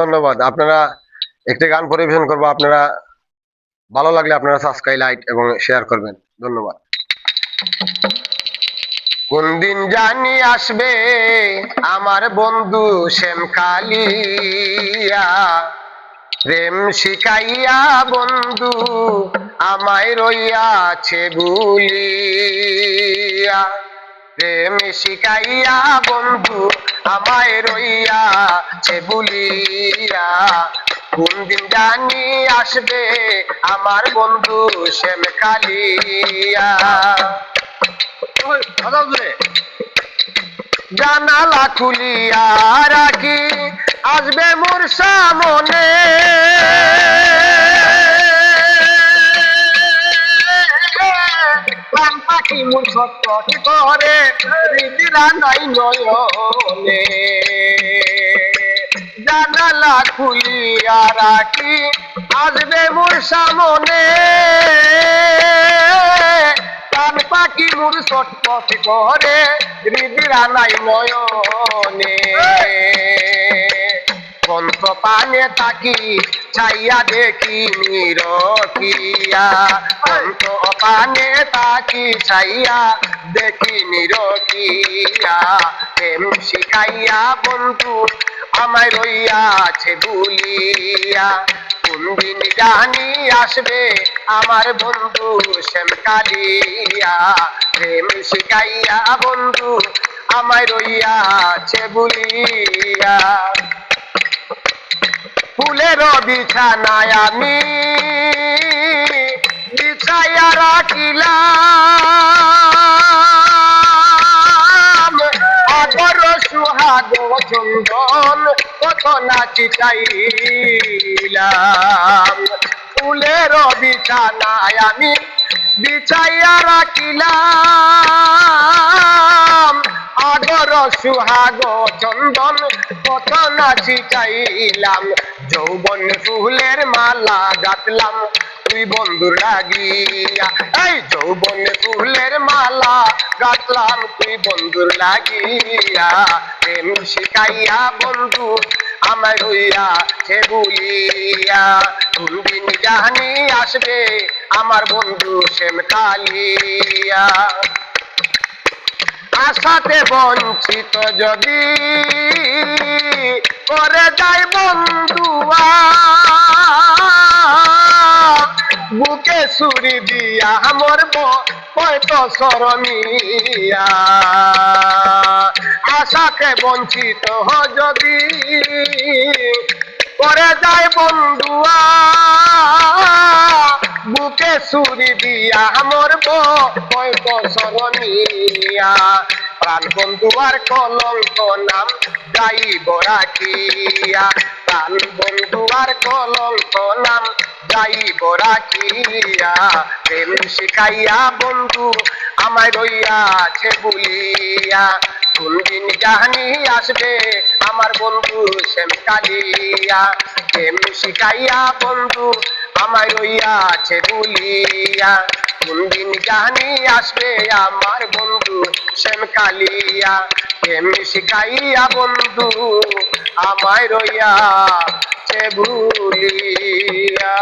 ধন্যবাদ। আপনারা একটি গান পরিবেশন করবো, আপনারা ভালো লাগলে আপনারা সাবস্ক্রাইব, লাইক এবং শেয়ার করবেন। ধন্যবাদ। কোন দিন জানি আসবে আমার বন্ধু শ্যাম কালিয়া, প্রেম শিখাইয়া বন্ধু আমায় রইয়াছে ভুলিয়া, প্রেম শিখাইয়া বন্ধু আমায় রইয়াছে ভুলিয়া। কোন দিন জানি আসবে আমার বন্ধু শ্যাম কালিয়া। জানালা খুলিয়া রাখি আসবে মোর সামনে, প্রাণ পাখি মোর সত্য করে হৃদিরা নাই নয়নে। জানালা খুলিয়া রাখি আসবে মোর সামনে, প্রাণ পাখি মোর ছটফট করে হৃদিরা নাই নয়নে। পন্থ পানে তাকি ছাইয়া দেখি নিরকিয়া, পন্থ পানে তাকি ছাইয়া দেখি নিরকিয়া। প্রেম শিখাইয়া বন্ধু আমায় রইয়াছে ভুলিয়া। কোন দিন জানি আসবে আমার বন্ধু শ্যাম কালিয়া, প্রেম শিখাইয়া বন্ধু আমায় রইয়াছে ভুলিয়া। ফুলের বিছানায় আমি বিছাইয়া রাখিলাম, আদর সুহাগ চন্দন কত নাচি চাইলাম। ফুলের বিছানায় আমি বিছাইয়া রাখিলাম, আদর সুহাগ চন্দন কত নাচি চাইলাম। যৌবন ফুলের মালা গাঁথলাম তুই বন্ধুর লাগিয়া, এই যৌবন ফুলের মালা গাঁথলাম তুই বন্ধুর লাগিয়া। প্রেম শিখাইয়া বন্ধু আমায় রইয়াছে ভুলিয়া। কোন দিন জানি আসবে আমার বন্ধু শ্যাম কালিয়া। আশাতে বঞ্চিত যদি করে যায় বন্ধুয়া, বুকে ছুরি দিয়া মরব হয়তো শরমিয়া। আশাকে বঞ্চিত যদি করে যায় বন্ধুয়া, বুকে ছুরি দিয়া মরব হয়তো শরমিয়া। প্রাণ বন্ধু আর কলঙ্ক নাম যাইব রাখিয়া, প্রাণ বন্ধু আর কলঙ্ক নাম যাইব রাখিয়া। প্রেম শিখাইয়া বন্ধু আমায় রইয়াছে ভুলিয়া। কোন দিন জানি আসবে আমার বন্ধু শ্যাম কালিয়া, প্রেম শিখাইয়া বন্ধু আমায় রইয়াছে ভুলিয়া। কোন দিন জানি আসবে আমার বন্ধু শ্যাম কালিয়া, প্রেম শিখাইয়া বন্ধু আমায় রইয়াছে ভুলিয়া।